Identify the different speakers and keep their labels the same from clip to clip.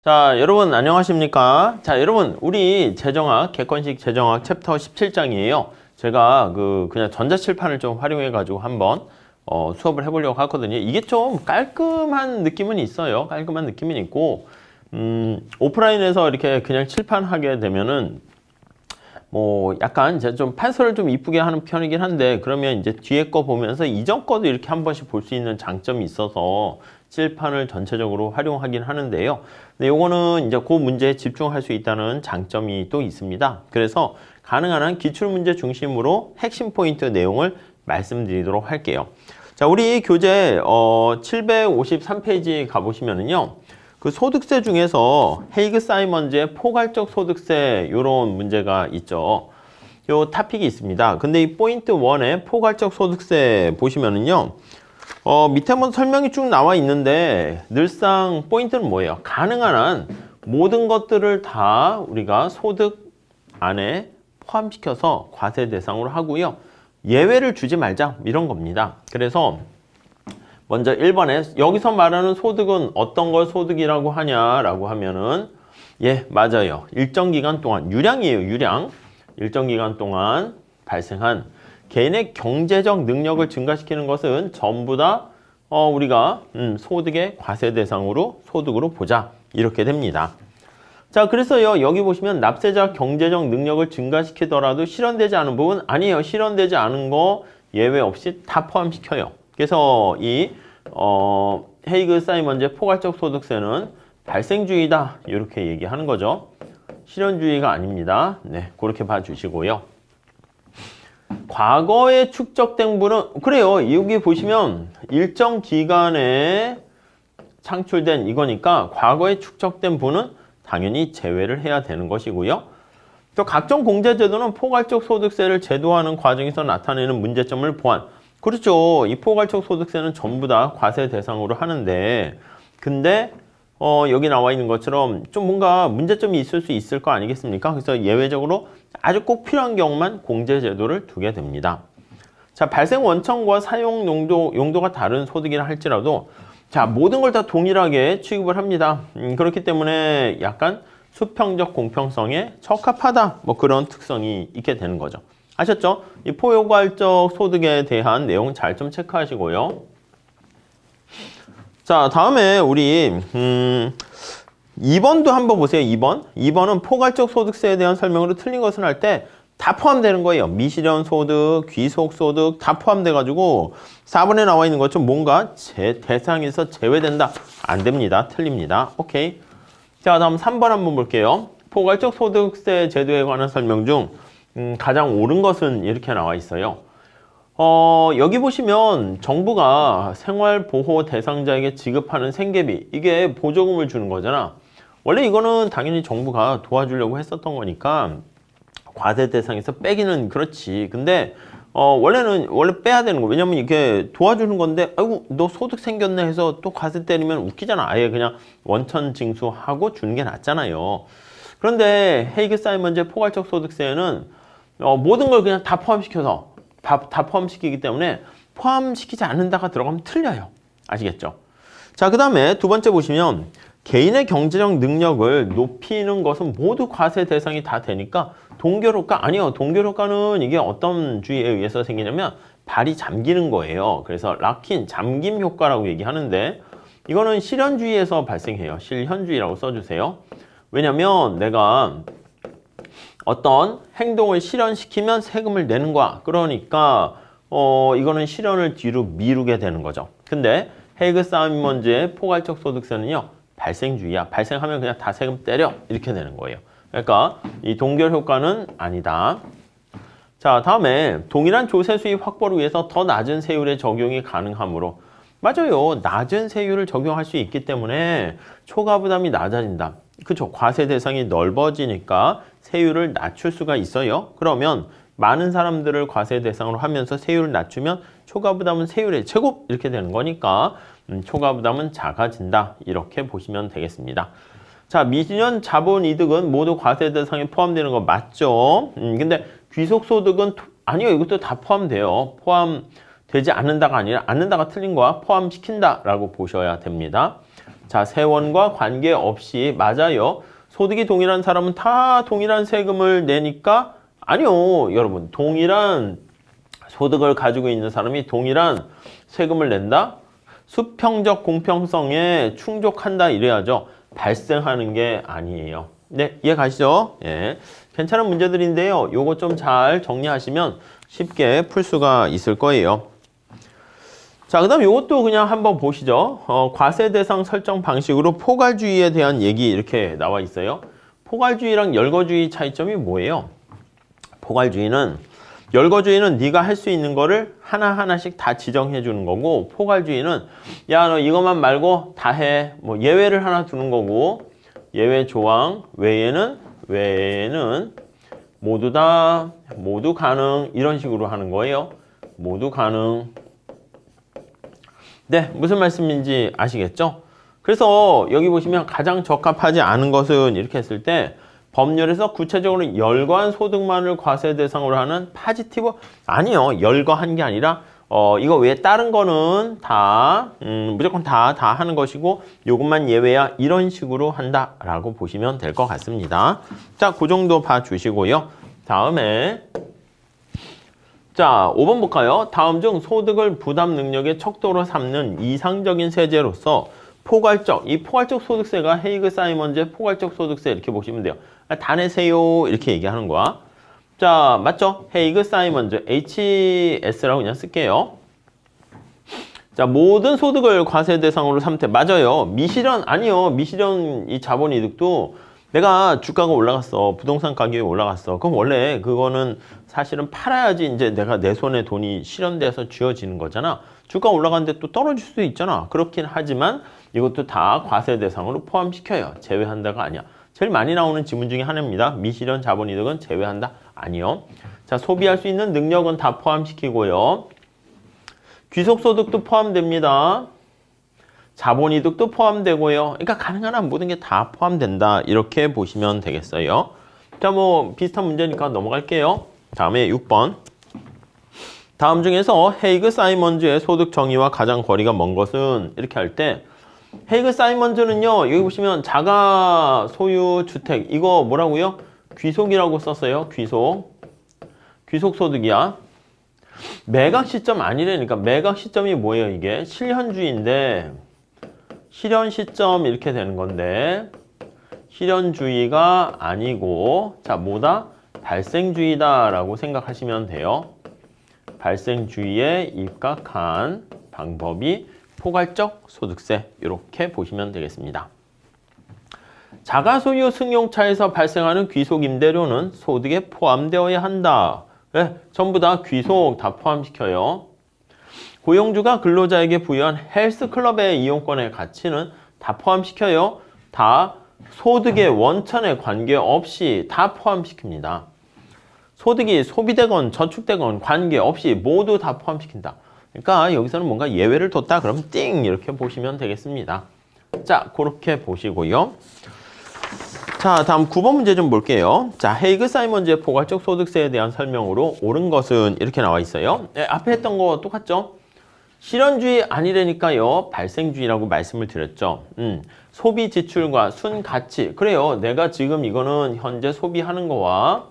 Speaker 1: 자, 여러분 안녕하십니까? 자, 여러분 우리 재정학, 객관식 재정학 챕터 17장이에요. 제가 그냥 전자칠판을 좀 활용해 가지고 한번 수업을 해보려고 하거든요. 이게 좀 깔끔한 느낌은 있어요. 깔끔한 느낌은 있고 오프라인에서 이렇게 그냥 칠판 하게 되면은 뭐 약간 제가 좀 판서를 좀 이쁘게 하는 편이긴 한데, 그러면 이제 뒤에 거 보면서 이전 거도 이렇게 한 번씩 볼 수 있는 장점이 있어서 칠판을 전체적으로 활용하긴 하는데요. 근데 요거는 이제 그 문제에 집중할 수 있다는 장점이 또 있습니다. 그래서 가능한 한 기출문제 중심으로 핵심 포인트 내용을 말씀드리도록 할게요. 자, 우리 교재 753페이지 가보시면은요. 그 소득세 중에서 헤이그 사이먼즈의 포괄적 소득세 요런 문제가 있죠. 요 토픽이 있습니다. 근데 이 포인트 1의 포괄적 소득세 보시면은요. 밑에 한번 설명이 쭉 나와 있는데 늘상 포인트는 뭐예요? 가능한 한 모든 것들을 다 우리가 소득 안에 포함시켜서 과세 대상으로 하고요. 예외를 주지 말자 이런 겁니다. 그래서 먼저 1번에 여기서 말하는 소득은 어떤 걸 소득이라고 하냐라고 하면은 맞아요. 일정 기간 동안 유량이에요. 유량. 일정 기간 동안 발생한 개인의 경제적 능력을 증가시키는 것은 전부 다 우리가 소득의 과세 대상으로 소득으로 보자 이렇게 됩니다. 자, 그래서요 여기 보시면 납세자 경제적 능력을 증가시키더라도 실현되지 않은 부분 아니에요. 실현되지 않은 거 예외 없이 다 포함시켜요. 그래서 이 헤이그 사이먼즈의 포괄적 소득세는 발생주의다 이렇게 얘기하는 거죠. 실현주의가 아닙니다. 네, 그렇게 봐주시고요. 과거에 축적된 분은 그래요. 여기 보시면 일정 기간에 창출된 이거니까 과거에 축적된 분은 당연히 제외를 해야 되는 것이고요. 또 각종 공제제도는 포괄적 소득세를 제도하는 과정에서 나타내는 문제점을 보완. 그렇죠. 이 포괄적 소득세는 전부 다 과세 대상으로 하는데, 근데 여기 나와 있는 것처럼 좀 뭔가 문제점이 있을 수 있을 거 아니겠습니까? 그래서 예외적으로 아주 꼭 필요한 경우만 공제제도를 두게 됩니다. 자, 발생 원천과 사용 용도가 다른 소득이라 할지라도 자, 모든 걸 다 동일하게 취급을 합니다. 그렇기 때문에 약간 수평적 공평성에 적합하다 뭐 그런 특성이 있게 되는 거죠. 아셨죠? 이 포괄적 소득에 대한 내용 잘 좀 체크하시고요. 자, 다음에 우리 2번도 한번 보세요. 2번. 2번은 포괄적 소득세에 대한 설명으로 틀린 것을 할 때 다 포함되는 거예요. 미실현 소득, 귀속 소득 다 포함돼 가지고 4번에 나와 있는 것처럼 뭔가 대상에서 제외된다. 안 됩니다. 틀립니다. 오케이. 자, 다음 3번 한번 볼게요. 포괄적 소득세 제도에 관한 설명 중 가장 옳은 것은 이렇게 나와 있어요. 여기 보시면 정부가 생활보호 대상자에게 지급하는 생계비, 이게 보조금을 주는 거잖아. 원래 이거는 당연히 정부가 도와주려고 했었던 거니까 과세 대상에서 빼기는 그렇지. 근데 원래 빼야 되는 거. 왜냐면 이게 도와주는 건데 아이고 너 소득 생겼네 해서 또 과세 때리면 웃기잖아. 아예 그냥 원천 징수하고 주는 게 낫잖아요. 그런데 헤이그 사이먼즈의 포괄적 소득세는 모든 걸 그냥 다 포함시켜서 다 포함시키기 때문에 포함시키지 않는다가 들어가면 틀려요. 아시겠죠? 자, 그 다음에 두 번째 보시면 개인의 경제적 능력을 높이는 것은 모두 과세 대상이 다 되니까 동결효과 아니요. 동결효과는 이게 어떤 주의에 의해서 생기냐면 발이 잠기는 거예요. 그래서 락인 잠김 효과라고 얘기하는데 이거는 실현주의에서 발생해요. 실현주의라고 써주세요. 왜냐면 내가 어떤 행동을 실현시키면 세금을 내는 거야. 그러니까 이거는 실현을 뒤로 미루게 되는 거죠. 근데 헤이그 사이먼즈의 포괄적 소득세는요. 발생주의야. 발생하면 그냥 다 세금 때려. 이렇게 되는 거예요. 그러니까 이 동결 효과는 아니다. 자, 다음에 동일한 조세 수입 확보를 위해서 더 낮은 세율의 적용이 가능하므로 맞아요. 낮은 세율을 적용할 수 있기 때문에 초과 부담이 낮아진다. 그쵸. 과세 대상이 넓어지니까 세율을 낮출 수가 있어요. 그러면 많은 사람들을 과세 대상으로 하면서 세율을 낮추면 초과 부담은 세율의 제곱 이렇게 되는 거니까 초과 부담은 작아진다. 이렇게 보시면 되겠습니다. 자, 미실현 자본 이득은 모두 과세 대상에 포함되는 거 맞죠? 근데 귀속 소득은 아니요. 이것도 다 포함돼요. 포함되지 않는다가 아니라 않는다가 틀린 거야. 포함시킨다라고 보셔야 됩니다. 자, 세원과 관계없이 맞아요. 소득이 동일한 사람은 다 동일한 세금을 내니까 아니요. 여러분, 동일한 소득을 가지고 있는 사람이 동일한 세금을 낸다? 수평적 공평성에 충족한다 이래야죠. 발생하는 게 아니에요. 네, 이해 가시죠? 예. 괜찮은 문제들인데요. 요거 좀 잘 정리하시면 쉽게 풀 수가 있을 거예요. 자, 그 다음 요것도 그냥 한번 보시죠. 과세 대상 설정 방식으로 포괄주의에 대한 얘기 이렇게 나와 있어요. 포괄주의랑 열거주의 차이점이 뭐예요? 포괄주의는 열거주의는 네가 할 수 있는 거를 하나하나씩 다 지정해 주는 거고, 포괄주의는 야, 너 이것만 말고 다 해. 뭐 예외를 하나 두는 거고, 예외 조항 외에는 모두 가능 이런 식으로 하는 거예요. 모두 가능. 네, 무슨 말씀인지 아시겠죠? 그래서 여기 보시면 가장 적합하지 않은 것은 이렇게 했을 때 법률에서 구체적으로 열거한 소득만을 과세 대상으로 하는 파지티브 아니요. 열거한 게 아니라 이거 외에 다른 거는 다 무조건 다 하는 것이고 요것만 예외야 이런 식으로 한다라고 보시면 될 것 같습니다. 자, 그 정도 봐주시고요. 다음에 자, 5번 볼까요? 다음 중 소득을 부담 능력의 척도로 삼는 이상적인 세제로서 이 포괄적 소득세가 헤이그 사이먼즈의 포괄적 소득세 이렇게 보시면 돼요. 다 내세요 이렇게 얘기하는 거야. 자, 맞죠? 헤이그 사이먼즈 HS라고 그냥 쓸게요. 자, 모든 소득을 과세 대상으로 삼되 맞아요. 미실현 아니요. 미실현 이 자본이득도 내가 주가가 올라갔어. 부동산 가격이 올라갔어. 그럼 원래 그거는 사실은 팔아야지 이제 내가 내 손에 돈이 실현돼서 쥐어지는 거잖아. 주가 올라가는데 또 떨어질 수도 있잖아. 그렇긴 하지만 이것도 다 과세 대상으로 포함시켜요. 제외한다가 아니야. 제일 많이 나오는 지문 중에 하나입니다. 미실현 자본이득은 제외한다? 아니요. 자, 소비할 수 있는 능력은 다 포함시키고요. 귀속소득도 포함됩니다. 자본이득도 포함되고요. 그러니까 가능한 한 모든 게 다 포함된다. 이렇게 보시면 되겠어요. 자, 뭐 비슷한 문제니까 넘어갈게요. 다음에 6번. 다음 중에서 헤이그 사이먼즈의 소득 정의와 가장 거리가 먼 것은 이렇게 할 때 헤이그 사이먼즈는요. 여기 보시면 자가 소유 주택 이거 뭐라고요? 귀속이라고 썼어요. 귀속 소득이야. 매각 시점 아니라니까. 매각 시점이 뭐예요? 이게 실현주의인데 실현 시점 이렇게 되는 건데 실현주의가 아니고 자, 뭐다? 발생주의다라고 생각하시면 돼요. 발생주의에 입각한 방법이 포괄적 소득세 이렇게 보시면 되겠습니다. 자가소유 승용차에서 발생하는 귀속 임대료는 소득에 포함되어야 한다. 네, 전부 다 귀속 다 포함시켜요. 고용주가 근로자에게 부여한 헬스클럽의 이용권의 가치는 다 포함시켜요. 다 소득의 원천에 관계없이 다 포함시킵니다. 소득이 소비되건 저축되건 관계없이 모두 다 포함시킨다. 그러니까 여기서는 뭔가 예외를 뒀다 그러면 띵 이렇게 보시면 되겠습니다. 자, 그렇게 보시고요. 자, 다음 9번 문제 좀 볼게요. 자, 헤이그 사이먼즈의 포괄적 소득세에 대한 설명으로 옳은 것은 이렇게 나와 있어요. 네, 앞에 했던 거 똑같죠? 실현주의 아니라니까요. 발생주의라고 말씀을 드렸죠. 소비 지출과 순가치. 그래요. 내가 지금 이거는 현재 소비하는 거와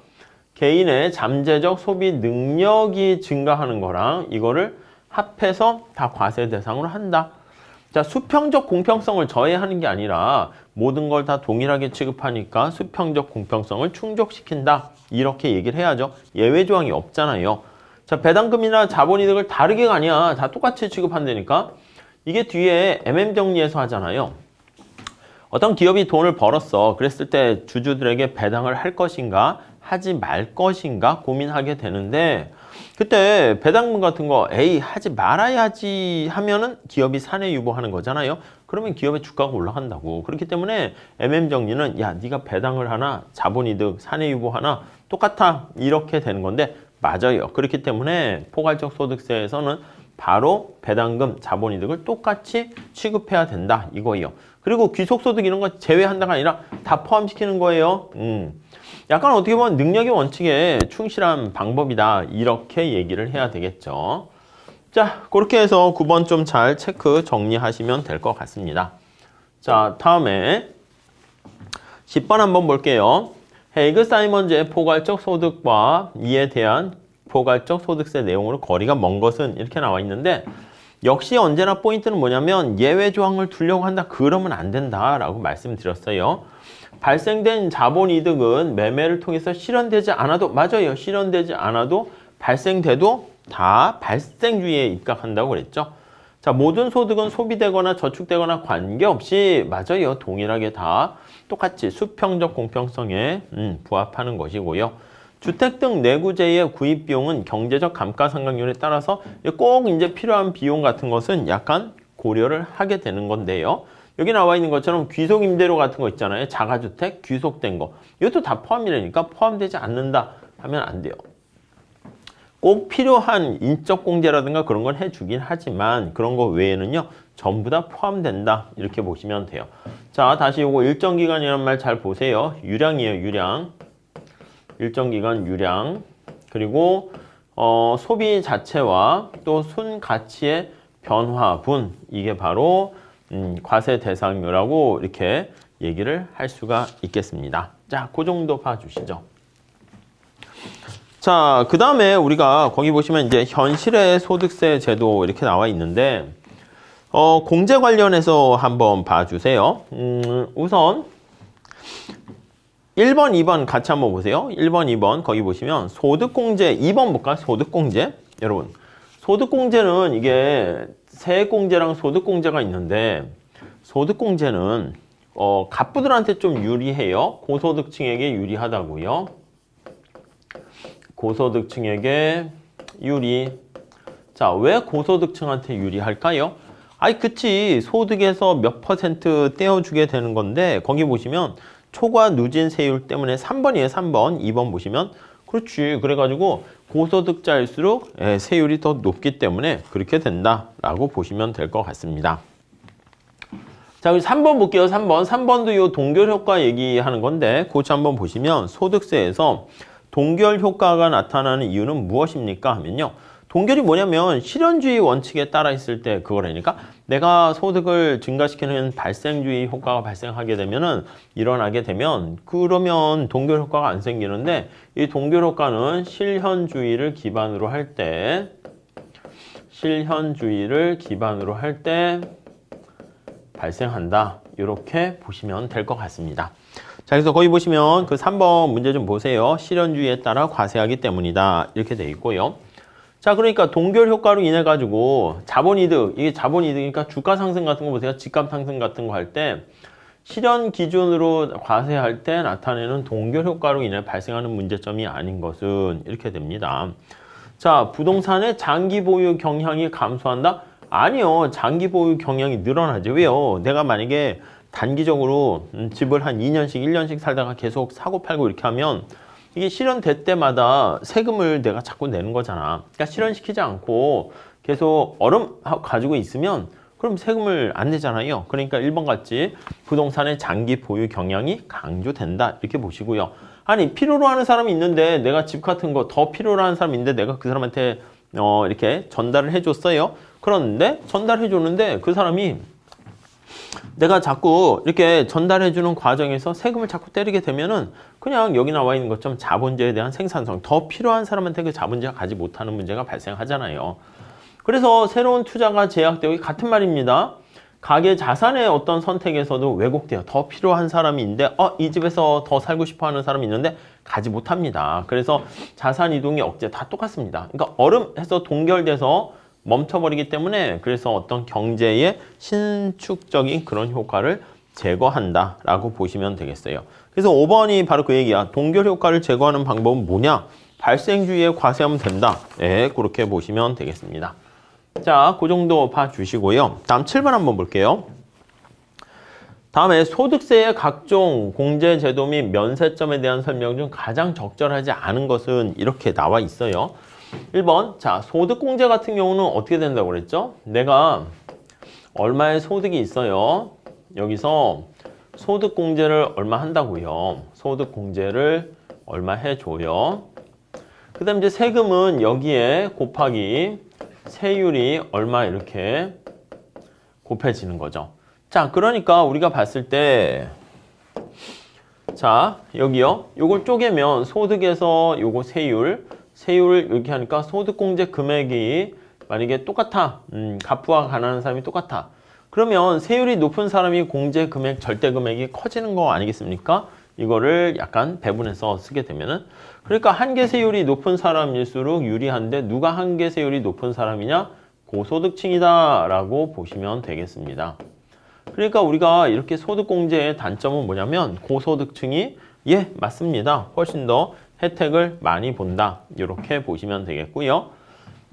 Speaker 1: 개인의 잠재적 소비 능력이 증가하는 거랑 이거를 합해서 다 과세 대상으로 한다. 자, 수평적 공평성을 저해하는 게 아니라 모든 걸 다 동일하게 취급하니까 수평적 공평성을 충족시킨다. 이렇게 얘기를 해야죠. 예외 조항이 없잖아요. 자, 배당금이나 자본이득을 다르게가 아니야. 다 똑같이 취급한다니까. 이게 뒤에 정리해서 하잖아요. 어떤 기업이 돈을 벌었어. 그랬을 때 주주들에게 배당을 할 것인가 하지 말 것인가 고민하게 되는데 그때 배당금 같은 거 에이 하지 말아야지 하면은 기업이 사내 유보하는 거잖아요. 그러면 기업의 주가가 올라간다고. 그렇기 때문에 정리는 야 네가 배당을 하나 자본이득 사내 유보 하나 똑같아 이렇게 되는 건데 맞아요. 그렇기 때문에 포괄적 소득세에서는 바로 배당금 자본이득을 똑같이 취급해야 된다 이거예요. 그리고 귀속소득 이런 거 제외한다가 아니라 다 포함시키는 거예요. 약간 어떻게 보면 능력의 원칙에 충실한 방법이다. 이렇게 얘기를 해야 되겠죠. 자, 그렇게 해서 9번 좀 잘 체크 정리하시면 될 것 같습니다. 자, 다음에 10번 한번 볼게요. 헤이그 사이먼즈의 포괄적 소득과 이에 대한 포괄적 소득세 내용으로 거리가 먼 것은 이렇게 나와 있는데 역시 언제나 포인트는 뭐냐면 예외 조항을 두려고 한다. 그러면 안 된다라고 말씀드렸어요. 발생된 자본이득은 매매를 통해서 실현되지 않아도 맞아요. 실현되지 않아도 발생돼도 다 발생주의에 입각한다고 그랬죠. 자, 모든 소득은 소비되거나 저축되거나 관계없이 맞아요. 동일하게 다 똑같이 수평적 공평성에 부합하는 것이고요. 주택 등 내구재의 구입 비용은 경제적 감가상각률에 따라서 꼭 이제 필요한 비용 같은 것은 약간 고려를 하게 되는 건데요. 여기 나와 있는 것처럼 귀속 임대료 같은 거 있잖아요. 자가주택 귀속된 거. 이것도 다 포함이라니까 포함되지 않는다 하면 안 돼요. 꼭 필요한 인적 공제라든가 그런 건 해주긴 하지만 그런 거 외에는요. 전부 다 포함된다. 이렇게 보시면 돼요. 자, 다시 요거 일정 기간이라는 말 잘 보세요. 유량이에요. 유량. 일정 기간 유량. 그리고 소비 자체와 또 순가치의 변화분. 이게 바로 과세 대상료라고 이렇게 얘기를 할 수가 있겠습니다. 자, 그 정도 봐주시죠. 자, 그 다음에 우리가 거기 보시면 이제 현실의 소득세 제도 이렇게 나와 있는데, 공제 관련해서 한번 봐주세요. 우선 1번, 2번 같이 한번 보세요. 1번, 2번 거기 보시면 소득공제 2번 볼까? 소득공제. 여러분, 소득공제는 이게 세액공제랑 소득공제가 있는데 소득공제는 갑부들한테 좀 유리해요. 고소득층에게 유리하다고요. 고소득층에게 유리. 자, 왜 고소득층한테 유리할까요? 아이, 그치. 소득에서 몇 % 떼어주게 되는 건데 거기 보시면 초과 누진 세율 때문에 3번이에요. 3번. 2번 보시면 그렇지. 그래가지고 고소득자일수록 세율이 더 높기 때문에 그렇게 된다라고 보시면 될 것 같습니다. 자, 우리 3번 볼게요. 3번. 3번도 요 동결 효과 얘기하는 건데 그거 한번 보시면 소득세에서 동결 효과가 나타나는 이유는 무엇입니까? 하면요. 동결이 뭐냐면 실현주의 원칙에 따라 있을 때 그거라니까 내가 소득을 증가시키는 발생주의 효과가 발생하게 되면은 일어나게 되면 그러면 동결 효과가 안 생기는데 이 동결 효과는 실현주의를 기반으로 할 때 발생한다. 이렇게 보시면 될 것 같습니다. 자, 그래서 거기 보시면 그 3번 문제 좀 보세요. 실현주의에 따라 과세하기 때문이다. 이렇게 돼 있고요. 자, 그러니까 동결 효과로 인해 가지고 자본이득, 이게 자본이득이니까 주가 상승 같은 거 보세요. 집값 상승 같은 거 할 때 실현 기준으로 과세할 때 나타내는 동결 효과로 인해 발생하는 문제점이 아닌 것은 이렇게 됩니다. 자, 부동산의 장기 보유 경향이 감소한다? 아니요. 장기 보유 경향이 늘어나죠. 왜요? 내가 만약에 단기적으로 집을 한 2년씩, 1년씩 살다가 계속 사고 팔고 이렇게 하면 이게 실현될 때마다 세금을 내가 자꾸 내는 거잖아. 그러니까 실현시키지 않고 계속 가지고 있으면 그럼 세금을 안 내잖아요. 그러니까 1번 같이 부동산의 장기 보유 경향이 강조된다. 이렇게 보시고요. 아니, 필요로 하는 사람이 있는데 내가 집 같은 거 더 필요로 하는 사람이 있는데 내가 그 사람한테 이렇게 전달을 해줬어요. 그런데 전달해줬는데 그 사람이 내가 자꾸 이렇게 전달해주는 과정에서 세금을 자꾸 때리게 되면은 그냥 여기 나와 있는 것처럼 자본재에 대한 생산성, 더 필요한 사람한테 그 자본재가 가지 못하는 문제가 발생하잖아요. 그래서 새로운 투자가 제약되고 같은 말입니다. 가계 자산의 어떤 선택에서도 왜곡돼요. 더 필요한 사람이 있는데 이 집에서 더 살고 싶어 하는 사람이 있는데 가지 못합니다. 그래서 자산 이동이 억제 다 똑같습니다. 그러니까 얼음해서 동결돼서 멈춰버리기 때문에 그래서 어떤 경제의 신축적인 그런 효과를 제거한다라고 보시면 되겠어요. 그래서 5번이 바로 그 얘기야. 동결 효과를 제거하는 방법은 뭐냐? 발생주의에 과세하면 된다. 네, 그렇게 보시면 되겠습니다. 자, 그 정도 봐주시고요. 다음 7번 한번 볼게요. 다음에 소득세의 각종 공제제도 및 면세점에 대한 설명 중 가장 적절하지 않은 것은 이렇게 나와 있어요. 1번, 자, 소득공제 같은 경우는 어떻게 된다고 그랬죠? 내가 얼마의 소득이 있어요. 여기서 소득공제를 얼마 한다고요. 소득공제를 얼마 해줘요. 그 다음 이제 세금은 여기에 곱하기 세율이 얼마 이렇게 곱해지는 거죠. 자, 그러니까 우리가 봤을 때 자, 여기요. 요걸 쪼개면 소득에서 요거 세율을 이렇게 하니까 소득공제 금액이 만약에 똑같아. 갑부와 가난한 사람이 똑같아. 그러면 세율이 높은 사람이 공제 금액, 절대 금액이 커지는 거 아니겠습니까? 이거를 약간 배분해서 쓰게 되면은. 그러니까 한계 세율이 높은 사람일수록 유리한데 누가 한계 세율이 높은 사람이냐? 고소득층이다 라고 보시면 되겠습니다. 그러니까 우리가 이렇게 소득공제의 단점은 뭐냐면 고소득층이 맞습니다. 훨씬 더 혜택을 많이 본다. 이렇게 보시면 되겠고요.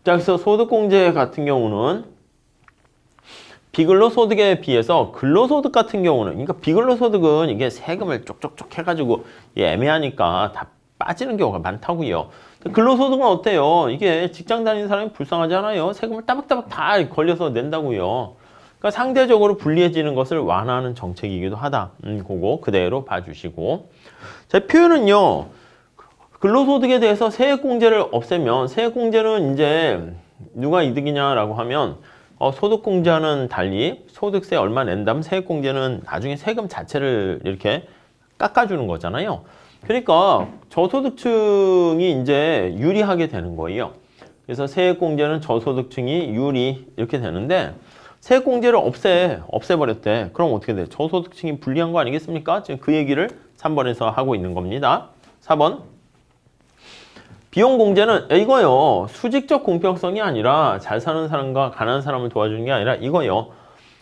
Speaker 1: 자, 그래서 소득공제 같은 경우는 비근로소득에 비해서 근로소득 같은 경우는 그러니까 비근로소득은 이게 세금을 쪽쪽쪽 해가지고 애매하니까 다 빠지는 경우가 많다고요. 근로소득은 어때요? 이게 직장 다니는 사람이 불쌍하잖아요. 세금을 따박따박 다 걸려서 낸다고요. 그러니까 상대적으로 불리해지는 것을 완화하는 정책이기도 하다. 그거 그대로 봐주시고. 자, 표현은요. 근로소득에 대해서 세액공제를 없애면 세액공제는 이제 누가 이득이냐라고 하면 소득공제와는 달리 소득세 얼마 낸다면 세액공제는 나중에 세금 자체를 이렇게 깎아주는 거잖아요. 그러니까 저소득층이 이제 유리하게 되는 거예요. 그래서 세액공제는 저소득층이 유리 이렇게 되는데 세액공제를 없애버렸대. 그럼 어떻게 돼? 저소득층이 불리한 거 아니겠습니까? 지금 그 얘기를 3번에서 하고 있는 겁니다. 4번. 비용공제는 이거요. 수직적 공평성이 아니라 잘 사는 사람과 가난한 사람을 도와주는 게 아니라 이거요.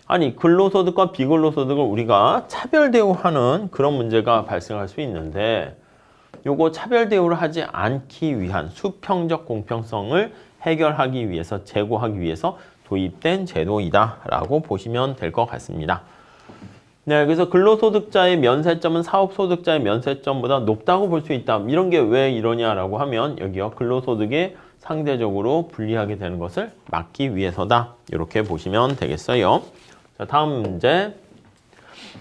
Speaker 1: 아니 근로소득과 비근로소득을 우리가 차별 대우하는 그런 문제가 발생할 수 있는데 요거 차별 대우를 하지 않기 위한 수평적 공평성을 해결하기 위해서 제고하기 위해서 도입된 제도이다 라고 보시면 될 것 같습니다. 네, 그래서 근로소득자의 면세점은 사업소득자의 면세점보다 높다고 볼 수 있다. 이런 게 왜 이러냐라고 하면 여기요. 근로소득에 상대적으로 불리하게 되는 것을 막기 위해서다. 이렇게 보시면 되겠어요. 자, 다음 문제.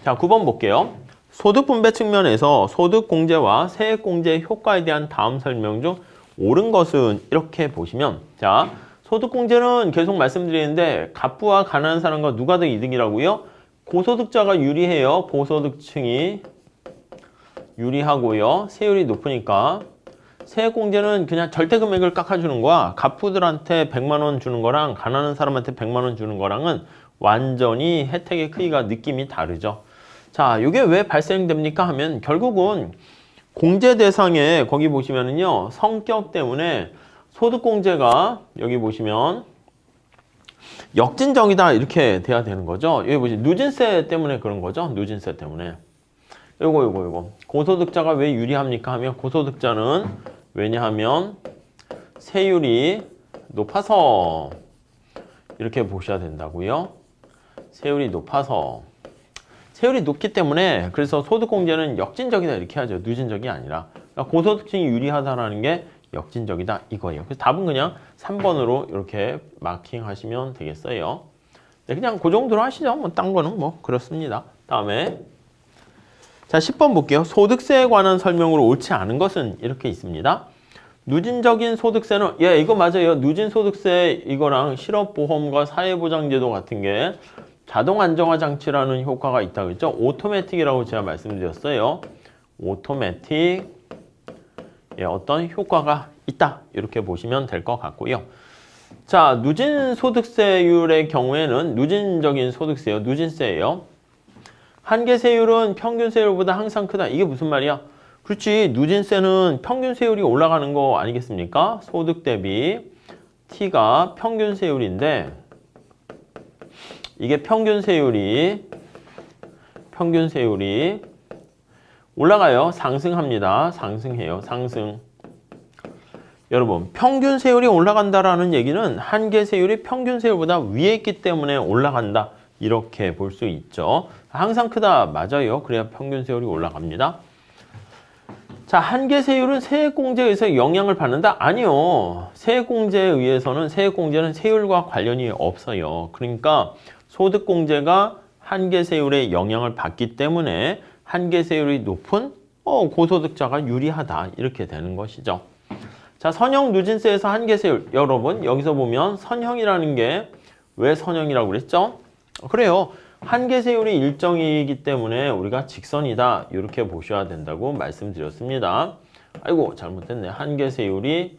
Speaker 1: 자, 9번 볼게요. 소득분배 측면에서 소득공제와 세액공제의 효과에 대한 다음 설명 중 옳은 것은 이렇게 보시면 자, 소득공제는 계속 말씀드리는데 갑부와 가난한 사람과 누가 더 이득이라고요? 고소득자가 유리해요. 고소득층이 유리하고요. 세율이 높으니까. 세액공제는 그냥 절대 금액을 깎아주는 거야. 갑부들한테 100만 원 주는 거랑 가난한 사람한테 100만 원 주는 거랑은 완전히 혜택의 크기가 느낌이 다르죠. 자, 이게 왜 발생됩니까 하면 결국은 공제 대상에 거기 보시면은요. 성격 때문에 소득공제가 여기 보시면 역진적이다 이렇게 돼야 되는 거죠. 여기 보시면 누진세 때문에 그런 거죠. 누진세 때문에. 요거. 고소득자가 왜 유리합니까 하면 고소득자는 왜냐하면 세율이 높아서 이렇게 보셔야 된다고요. 세율이 높아서. 세율이 높기 때문에 그래서 소득공제는 역진적이다 이렇게 하죠. 누진적이 아니라. 그러니까 고소득층이 유리하다라는 게 역진적이다 이거예요. 그래서 답은 그냥 3번으로 이렇게 마킹하시면 되겠어요. 네, 그냥 그 정도로 하시죠. 뭐 딴 거는 뭐 그렇습니다. 다음에 자 10번 볼게요. 소득세에 관한 설명으로 옳지 않은 것은 이렇게 있습니다. 누진적인 소득세는 이거 맞아요. 누진 소득세 이거랑 실업보험과 사회보장제도 같은 게 자동 안정화 장치라는 효과가 있다고 했죠. 오토매틱이라고 제가 말씀드렸어요. 오토매틱 어떤 효과가 있다. 이렇게 보시면 될 것 같고요. 자, 누진 소득세율의 경우에는 누진적인 소득세요. 누진세예요. 한계 세율은 평균 세율보다 항상 크다. 이게 무슨 말이야? 그렇지. 누진세는 평균 세율이 올라가는 거 아니겠습니까? 소득 대비 T가 평균 세율인데 이게 평균 세율이 올라가요. 상승합니다. 상승해요. 상승. 여러분, 평균 세율이 올라간다라는 얘기는 한계 세율이 평균 세율보다 위에 있기 때문에 올라간다. 이렇게 볼 수 있죠. 항상 크다. 맞아요. 그래야 평균 세율이 올라갑니다. 자, 한계 세율은 세액공제에 의해서 영향을 받는다? 아니요. 세액공제에 의해서는 세액공제는 세율과 관련이 없어요. 그러니까 소득공제가 한계 세율에 영향을 받기 때문에 한계 세율이 높은 고소득자가 유리하다. 이렇게 되는 것이죠. 자, 선형 누진세에서 한계 세율. 여러분, 여기서 보면 선형이라는 게 왜 선형이라고 그랬죠? 그래요. 한계세율이 일정이기 때문에 우리가 직선이다 이렇게 보셔야 된다고 말씀드렸습니다. 아이고 잘못됐네. 한계세율이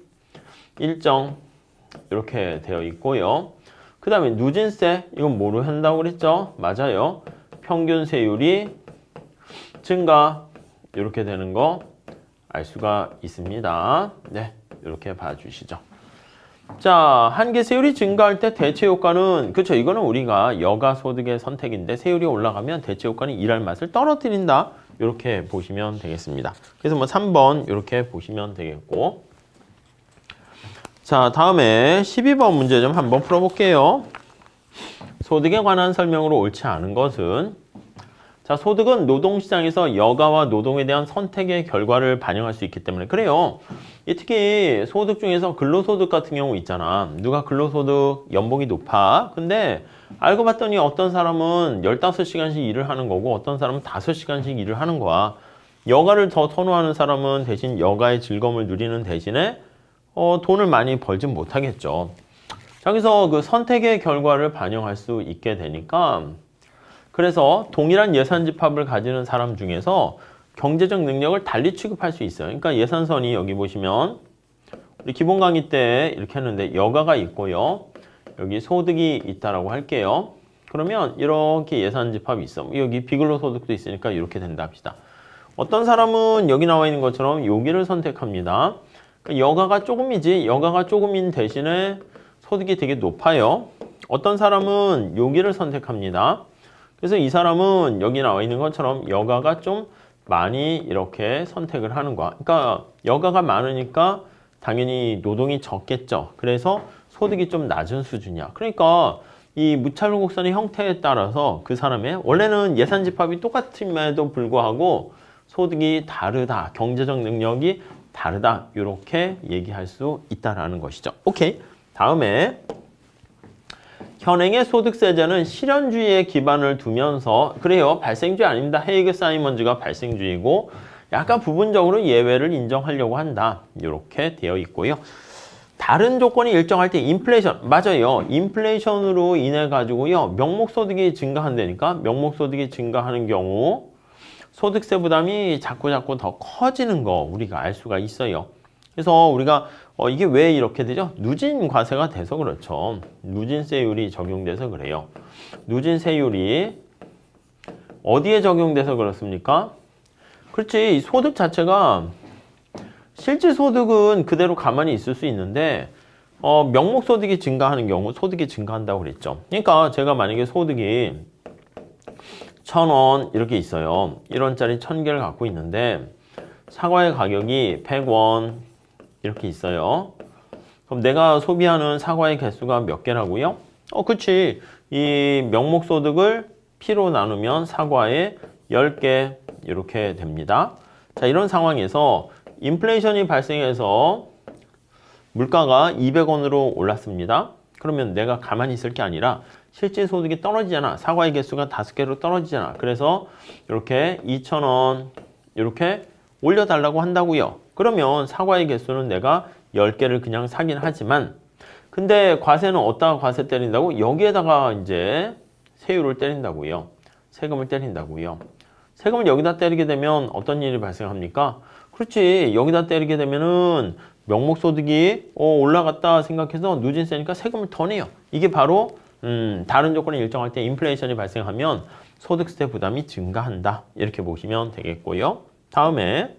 Speaker 1: 일정 이렇게 되어 있고요. 그 다음에 누진세 이건 뭐로 한다고 그랬죠? 맞아요. 평균세율이 증가 이렇게 되는 거 알 수가 있습니다. 네, 이렇게 봐주시죠. 자, 한계세율이 증가할 때 대체효과는 그렇죠. 이거는 우리가 여가소득의 선택인데 세율이 올라가면 대체효과는 일할 맛을 떨어뜨린다. 이렇게 보시면 되겠습니다. 그래서 뭐 3번 이렇게 보시면 되겠고 자, 다음에 12번 문제 좀 한번 풀어볼게요. 소득에 관한 설명으로 옳지 않은 것은 자, 소득은 노동시장에서 여가와 노동에 대한 선택의 결과를 반영할 수 있기 때문에 그래요. 특히 소득 중에서 근로소득 같은 경우 있잖아. 누가 근로소득 연봉이 높아. 근데 알고 봤더니 어떤 사람은 15시간씩 일을 하는 거고 어떤 사람은 5시간씩 일을 하는 거야. 여가를 더 선호하는 사람은 대신 여가의 즐거움을 누리는 대신에 돈을 많이 벌진 못하겠죠. 자, 그래서 그 선택의 결과를 반영할 수 있게 되니까 그래서 동일한 예산 집합을 가지는 사람 중에서 경제적 능력을 달리 취급할 수 있어요. 그러니까 예산선이 여기 보시면 우리 기본 강의 때 이렇게 했는데 여가가 있고요. 여기 소득이 있다라고 할게요. 그러면 이렇게 예산 집합이 있어. 여기 비근로소득도 있으니까 이렇게 된다 합시다. 어떤 사람은 여기 나와 있는 것처럼 여기를 선택합니다. 그러니까 여가가 조금이지 여가가 조금인 대신에 소득이 되게 높아요. 어떤 사람은 여기를 선택합니다. 그래서 이 사람은 여기 나와 있는 것처럼 여가가 좀 많이 이렇게 선택을 하는 거야. 그러니까 여가가 많으니까 당연히 노동이 적겠죠. 그래서 소득이 좀 낮은 수준이야. 그러니까 이 무차별 곡선의 형태에 따라서 그 사람의 원래는 예산 집합이 똑같음에도 불구하고 소득이 다르다. 경제적 능력이 다르다. 이렇게 얘기할 수 있다라는 것이죠. 오케이. 다음에 현행의 소득세제는 실현주의에 기반을 두면서 그래요. 발생주의 아닙니다. 헤이그 사이먼즈가 발생주의고 약간 부분적으로 예외를 인정하려고 한다. 이렇게 되어 있고요. 다른 조건이 일정할 때 인플레이션 맞아요. 인플레이션으로 인해 가지고요. 명목소득이 증가한다니까 명목소득이 증가하는 경우 소득세 부담이 자꾸 더 커지는 거 우리가 알 수가 있어요. 그래서 우리가 이게 왜 이렇게 되죠? 누진 과세가 돼서 그렇죠. 누진세율이 적용돼서 그래요. 누진세율이 어디에 적용돼서 그렇습니까? 그렇지. 소득 자체가 실질 소득은 그대로 가만히 있을 수 있는데 명목소득이 증가하는 경우 소득이 증가한다고 그랬죠. 그러니까 제가 만약에 소득이 1,000원 이렇게 있어요. 1원짜리 1,000개를 갖고 있는데 사과의 가격이 100원 이렇게 있어요. 그럼 내가 소비하는 사과의 개수가 몇 개라고요? 그치. 이 명목소득을 P로 나누면 사과에 10개 이렇게 됩니다. 자, 이런 상황에서 인플레이션이 발생해서 물가가 200원으로 올랐습니다. 그러면 내가 가만히 있을 게 아니라 실제 소득이 떨어지잖아. 사과의 개수가 5개로 떨어지잖아. 그래서 이렇게 2,000원 이렇게 올려달라고 한다고요. 그러면 사과의 개수는 내가 10개를 그냥 사긴 하지만 근데 과세는 어디다가 과세 때린다고? 여기에다가 이제 세율을 때린다고요. 세금을 때린다고요. 세금을 여기다 때리게 되면 어떤 일이 발생합니까? 그렇지. 여기다 때리게 되면은 명목소득이 올라갔다 생각해서 누진세니까 세금을 더 내요. 이게 바로 다른 조건이 일정할 때 인플레이션이 발생하면 소득세 부담이 증가한다. 이렇게 보시면 되겠고요. 다음에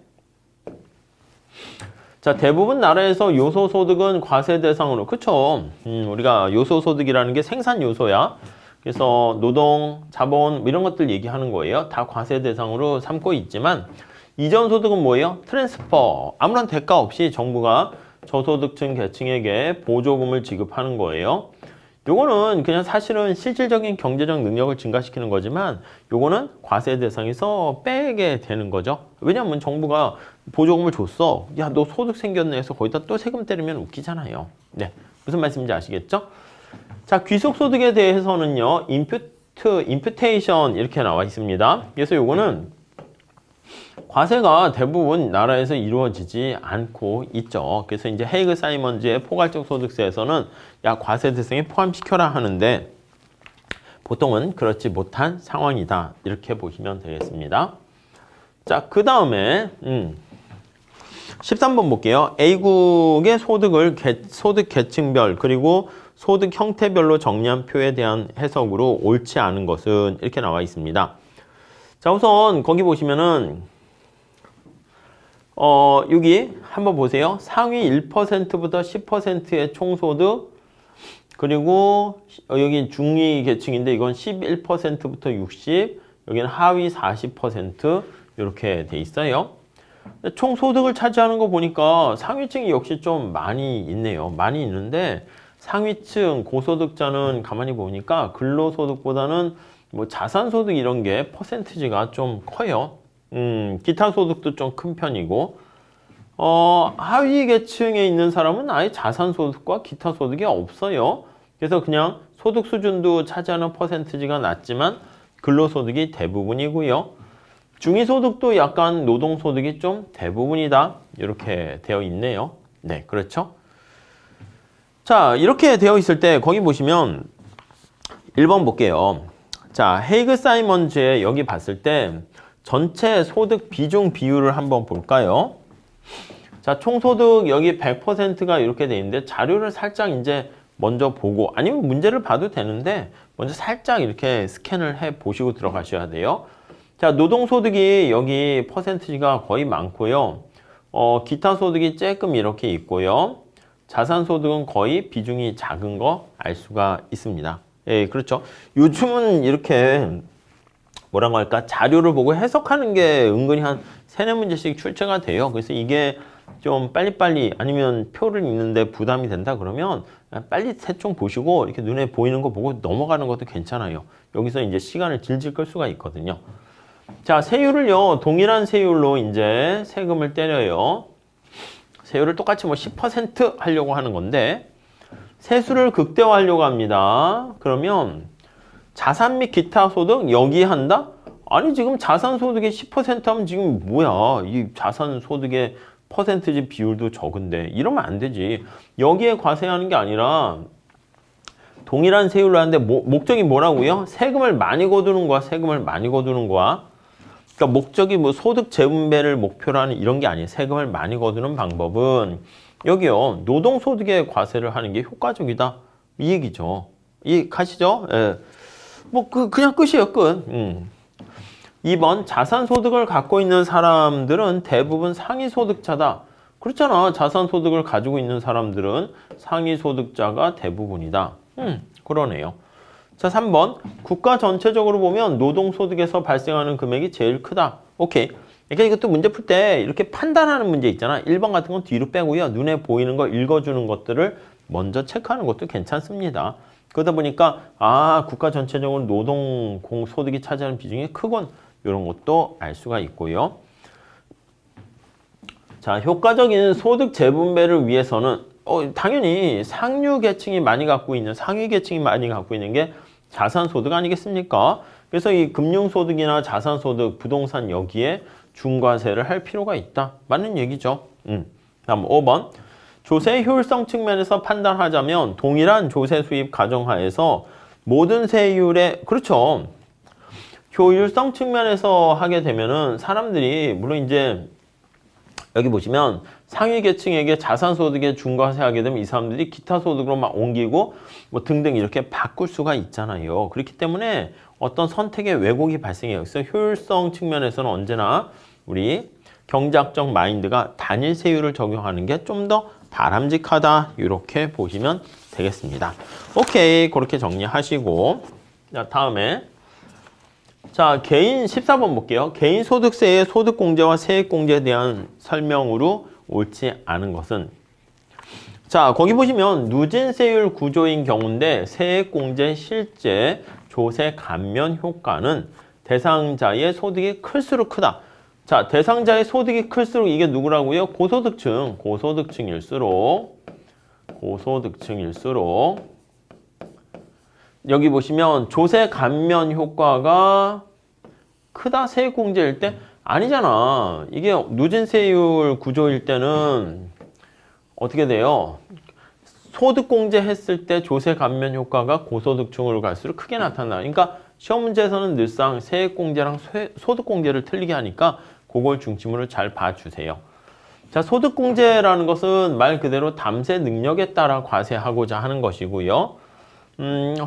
Speaker 1: 자, 대부분 나라에서 요소소득은 과세 대상으로 그쵸? 우리가 요소소득이라는 게 생산 요소야. 그래서 노동, 자본 이런 것들 얘기하는 거예요. 다 과세 대상으로 삼고 있지만 이전 소득은 뭐예요? 트랜스퍼. 아무런 대가 없이 정부가 저소득층 계층에게 보조금을 지급하는 거예요. 요거는 그냥 사실은 실질적인 경제적 능력을 증가시키는 거지만 요거는 과세 대상에서 빼게 되는 거죠. 왜냐하면 정부가 보조금을 줬어. 야, 너 소득 생겼네 해서 거기다 또 세금 때리면 웃기잖아요. 네, 무슨 말씀인지 아시겠죠? 자, 귀속소득에 대해서는요. 임퓨테이션 이렇게 나와 있습니다. 그래서 요거는 과세가 대부분 나라에서 이루어지지 않고 있죠. 그래서 이제 헤이그 사이먼즈의 포괄적 소득세에서는 야, 과세 대상에 포함시켜라 하는데 보통은 그렇지 못한 상황이다. 이렇게 보시면 되겠습니다. 자, 그 다음에 13번 볼게요. A국의 소득 계층별 그리고 소득 형태별로 정리한 표에 대한 해석으로 옳지 않은 것은 이렇게 나와 있습니다. 자, 우선 거기 보시면은 여기 한번 보세요. 상위 1%부터 10%의 총소득 그리고 여기 중위 계층인데 이건 11%부터 60, 여기는 하위 40% 이렇게 돼 있어요. 총소득을 차지하는 거 보니까 상위층이 역시 좀 많이 있네요. 많이 있는데 상위층 고소득자는 가만히 보니까 근로소득보다는 뭐 자산소득 이런 게 퍼센티지가 좀 커요. 기타 소득도 좀 큰 편이고 하위 계층에 있는 사람은 아예 자산소득과 기타 소득이 없어요. 그래서 그냥 소득 수준도 차지하는 퍼센티지가 낮지만 근로소득이 대부분이고요. 중위소득도 약간 노동소득이 좀 대부분이다. 이렇게 되어 있네요. 네, 그렇죠? 자, 이렇게 되어 있을 때 거기 보시면 1번 볼게요. 자, 헤이그 사이먼즈의 여기 봤을 때 전체 소득 비중 비율을 한번 볼까요? 자, 총소득 여기 100%가 이렇게 돼 있는데 자료를 살짝 이제 먼저 보고 아니면 문제를 봐도 되는데 먼저 살짝 이렇게 스캔을 해 보시고 들어가셔야 돼요. 자, 노동소득이 여기 퍼센티지가 거의 많고요. 기타 소득이 조금 이렇게 있고요. 자산소득은 거의 비중이 작은 거 알 수가 있습니다. 예, 그렇죠. 요즘은 이렇게 뭐라고 할까? 자료를 보고 해석하는 게 은근히 한 3-4문제씩 출제가 돼요. 그래서 이게 좀 빨리빨리 아니면 표를 읽는데 부담이 된다 그러면 빨리 대충 보시고 이렇게 눈에 보이는 거 보고 넘어가는 것도 괜찮아요. 여기서 이제 시간을 질질 끌 수가 있거든요. 자, 세율을요, 동일한 세율로 이제 세금을 때려요. 세율을 똑같이 뭐 10% 하려고 하는 건데, 세수를 극대화하려고 합니다. 그러면 자산 및 기타 소득 여기 한다? 아니, 지금 자산 소득의 10% 하면 지금 뭐야? 이 자산 소득의 퍼센티지 비율도 적은데, 이러면 안 되지. 여기에 과세하는 게 아니라, 동일한 세율로 하는데, 목적이 뭐라고요? 세금을 많이 거두는 거야, 세금을 많이 거두는 거야. 그러니까 목적이 뭐 소득 재분배를 목표로 하는 이런 게 아니에요. 세금을 많이 거두는 방법은 여기요. 노동소득에 과세를 하는 게 효과적이다. 이 얘기죠. 이해가시죠? 예. 뭐 그냥 끝이에요. 끝. 2번 자산소득을 갖고 있는 사람들은 대부분 상위소득자다. 그렇잖아. 자산소득을 가지고 있는 사람들은 상위소득자가 대부분이다. 그러네요. 자, 3번. 국가 전체적으로 보면 노동소득에서 발생하는 금액이 제일 크다. 오케이. 그러니까 이것도 문제 풀 때 이렇게 판단하는 문제 있잖아. 1번 같은 건 뒤로 빼고요. 눈에 보이는 거 읽어주는 것들을 먼저 체크하는 것도 괜찮습니다. 그러다 보니까 국가 전체적으로 노동 소득이 차지하는 비중이 크군. 이런 것도 알 수가 있고요. 자, 효과적인 소득 재분배를 위해서는 당연히 상류 계층이 많이 갖고 있는 상위 계층이 많이 갖고 있는 게 자산소득 아니겠습니까? 그래서 이 금융소득이나 자산소득, 부동산 여기에 중과세를 할 필요가 있다. 맞는 얘기죠. 다음 5번. 조세 효율성 측면에서 판단하자면 동일한 조세 수입 가정하에서 모든 세율의 그렇죠. 효율성 측면에서 하게 되면은 사람들이 물론 이제 여기 보시면 상위 계층에게 자산소득에 중과세 하게 되면 이 사람들이 기타 소득으로 막 옮기고 뭐 등등 이렇게 바꿀 수가 있잖아요. 그렇기 때문에 어떤 선택의 왜곡이 발생해요. 그래서 효율성 측면에서는 언제나 우리 경제학적 마인드가 단일 세율을 적용하는 게 좀 더 바람직하다. 이렇게 보시면 되겠습니다. 오케이. 그렇게 정리하시고 자, 다음에 자, 개인 14번 볼게요. 개인 소득세의 소득공제와 세액공제에 대한 설명으로 옳지 않은 것은 자, 거기 보시면 누진세율 구조인 경우인데 세액공제 실제 조세 감면 효과는 대상자의 소득이 클수록 크다. 자, 대상자의 소득이 클수록 이게 누구라고요? 고소득층일수록 여기 보시면 조세 감면 효과가 크다 세액공제일 때 아니잖아. 이게 누진세율 구조일 때는 어떻게 돼요? 소득공제 했을 때 조세 감면 효과가 고소득층으로 갈수록 크게 나타나. 그러니까 시험 문제에서는 늘상 세액공제랑 소득공제를 틀리게 하니까 그걸 중심으로 잘 봐주세요. 자, 소득공제라는 것은 말 그대로 담세 능력에 따라 과세하고자 하는 것이고요.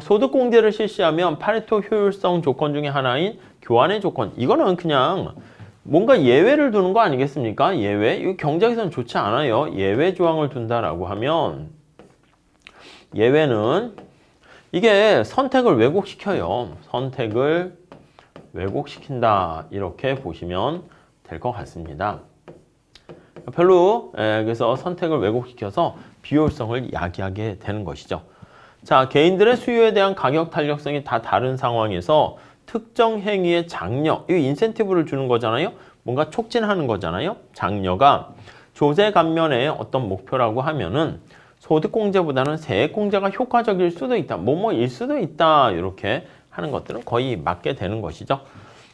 Speaker 1: 소득공제를 실시하면 파레토 효율성 조건 중에 하나인 교환의 조건. 이거는 그냥 뭔가 예외를 두는 거 아니겠습니까? 예외? 이거 경제에서는 좋지 않아요. 예외 조항을 둔다라고 하면 예외는 이게 선택을 왜곡시켜요. 선택을 왜곡시킨다. 이렇게 보시면 될 것 같습니다. 그래서 선택을 왜곡시켜서 비효율성을 야기하게 되는 것이죠. 자, 개인들의 수요에 대한 가격 탄력성이 다 다른 상황에서 특정 행위의 장려, 이 인센티브를 주는 거잖아요. 뭔가 촉진하는 거잖아요. 장려가 조세 감면의 어떤 목표라고 하면은 소득공제보다는 세액공제가 효과적일 수도 있다. 뭐뭐일 수도 있다. 이렇게 하는 것들은 거의 맞게 되는 것이죠.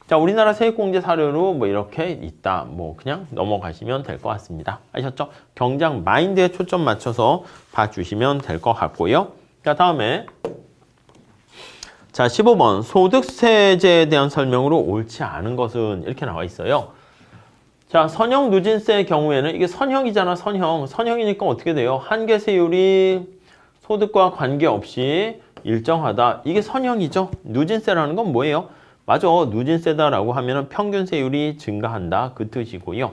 Speaker 1: 자, 우리나라 세액공제 사례로 뭐 이렇게 있다. 뭐 그냥 넘어가시면 될 것 같습니다. 아셨죠? 경제학 마인드에 초점 맞춰서 봐주시면 될 것 같고요. 자, 다음에 자, 15번 소득세제에 대한 설명으로 옳지 않은 것은 이렇게 나와 있어요. 자, 선형 누진세의 경우에는 이게 선형이잖아. 선형이니까 어떻게 돼요? 한계세율이 소득과 관계없이 일정하다. 이게 선형이죠. 누진세라는 건 뭐예요? 맞아. 누진세다라고 하면 평균세율이 증가한다. 그 뜻이고요.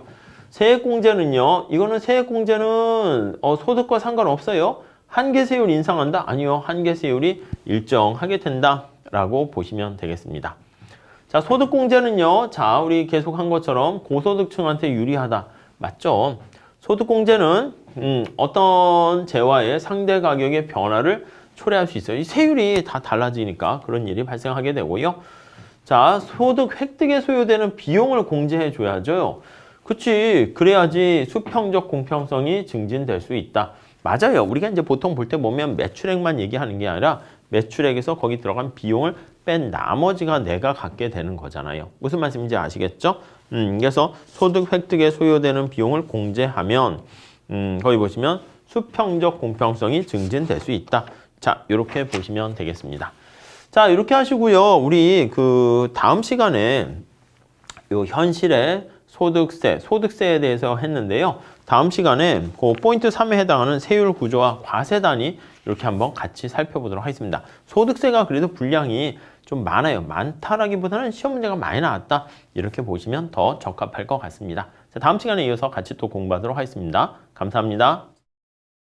Speaker 1: 세액공제는요. 이거는 세액공제는 소득과 상관없어요. 한계세율 인상한다? 아니요. 한계세율이 일정하게 된다라고 보시면 되겠습니다. 자, 소득공제는요. 자, 우리 계속 한 것처럼 고소득층한테 유리하다. 맞죠? 소득공제는 어떤 재화의 상대 가격의 변화를 초래할 수 있어요. 이 세율이 다 달라지니까 그런 일이 발생하게 되고요. 자, 소득 획득에 소요되는 비용을 공제해 줘야죠. 그치. 그래야지 수평적 공평성이 증진될 수 있다. 맞아요. 우리가 이제 보통 볼 때 보면 매출액만 얘기하는 게 아니라 매출액에서 거기 들어간 비용을 뺀 나머지가 내가 갖게 되는 거잖아요. 무슨 말씀인지 아시겠죠? 그래서 소득 획득에 소요되는 비용을 공제하면 거기 보시면 수평적 공평성이 증진될 수 있다. 자, 이렇게 보시면 되겠습니다. 자, 이렇게 하시고요. 우리 그 다음 시간에 요 현실의 소득세에 대해서 했는데요. 다음 시간에 그 포인트 3에 해당하는 세율 구조와 과세 단위 이렇게 한번 같이 살펴보도록 하겠습니다. 소득세가 그래도 분량이 좀 많아요. 많다라기보다는 시험 문제가 많이 나왔다. 이렇게 보시면 더 적합할 것 같습니다. 자, 다음 시간에 이어서 같이 또 공부하도록 하겠습니다. 감사합니다.